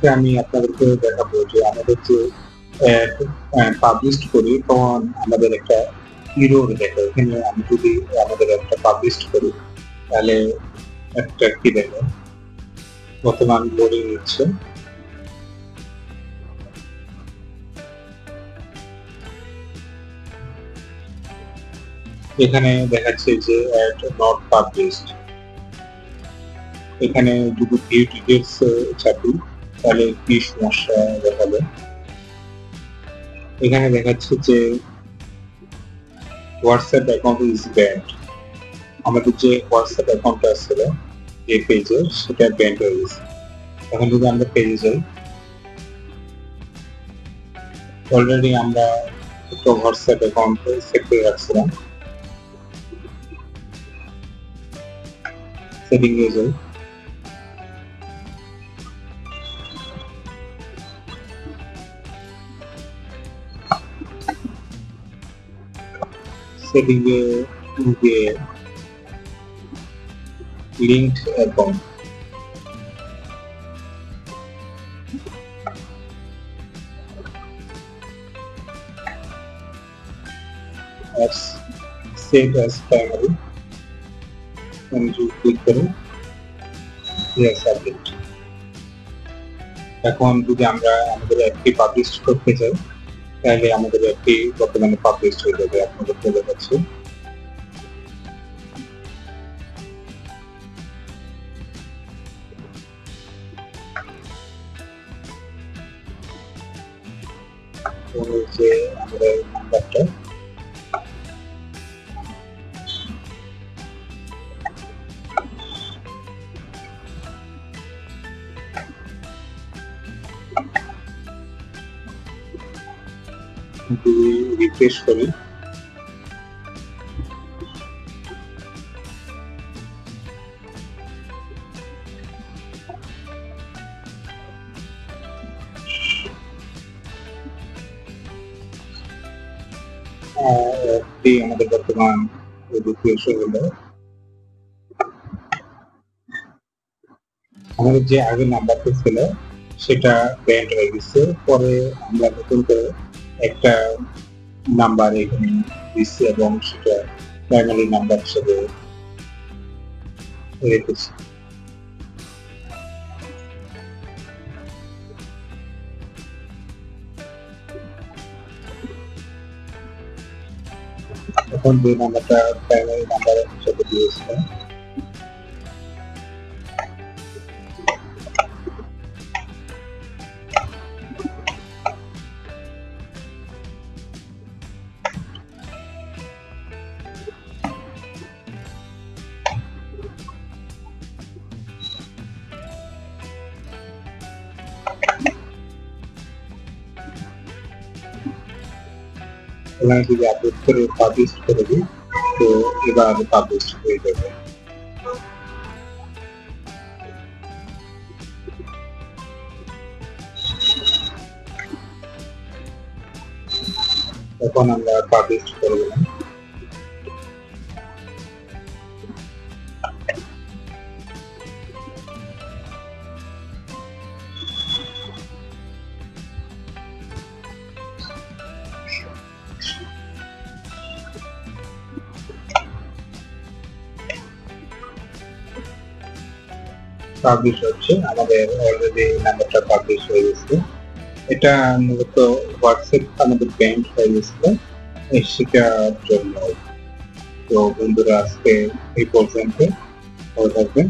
আজকে আমি আপনাদেরকে দেখাবো যে আমাদের যে পাবলিশ করি তখন আমাদের একটা ইরর দেখে। এখানে আমি যদি আমাদের একটা পাবলিশ করি তাহলে একটা কি দেখে, বর্তমান লোডিং নিচ্ছে। এখানে দেখাচ্ছে যে অ্যাড নট পাবলিশড। এখানে যদি ভিউ ডিটেলস চাপি তাহলে কি সমস্যা দেখাবে। এখানে দেখাচ্ছে যে হোয়াটসঅ্যাপ অ্যাকাউন্ট ইজ ব্যান্ড। আমাদের যে হোয়াটসঅ্যাপ অ্যাকাউন্টটা ছিল যে পেজে সেটা ব্যান্ড হয়ে গেছে। এখন যদি আমরা পেজে যাই, অলরেডি আমরা একটা হোয়াটসঅ্যাপ অ্যাকাউন্ট সেট করে রাখছিলাম। সেটিং এ যাই, সেটিং এ গিয়ে linked account as set as primary and click করে yes subject। এখন যদি আমরা আমাদের অ্যাপটি পাবলিশ করতে চাই তাহলে আমাদের অ্যাপটি বর্তমানে পাবলিশ হয়ে যাবে। আপনাদের বলে যাচ্ছে যে আমাদের নাম্বারটা রিফ্রেশ করি, আমাদের বর্তমান রিফ্রেশ হলো। আমাদের যে আগে নাম্বারটা ছিল সেটা ব্যান্ড হয়ে গেছে। পরে আমরা নতুন করে একটা নাম্বার এখানে দিচ্ছি এবং সেটা প্রাইমারি নাম্বার হিসেবে রেখেছি। এখন যে নাম্বারটা প্রাইমারি নাম্বার হিসেবে দিয়েছে এখানে যদি আপলোড করে পাবলিশ করে দিই তো এবার পাবলিশ হয়ে যাবে। এখন আমরা পাবলিশ করে দিলাম। পাবলিশ হচ্ছে, আমাদের অলরেডি নাম্বারটা পাবলিশ হয়ে গেছে। এটা মূলত হোয়াটসঅ্যাপ আমাদের ব্যান্ড হয়ে গেছিল সেটার জন্য। তো বন্ধুরা আজকে এই পর্যন্ত ভালো থাকবেন।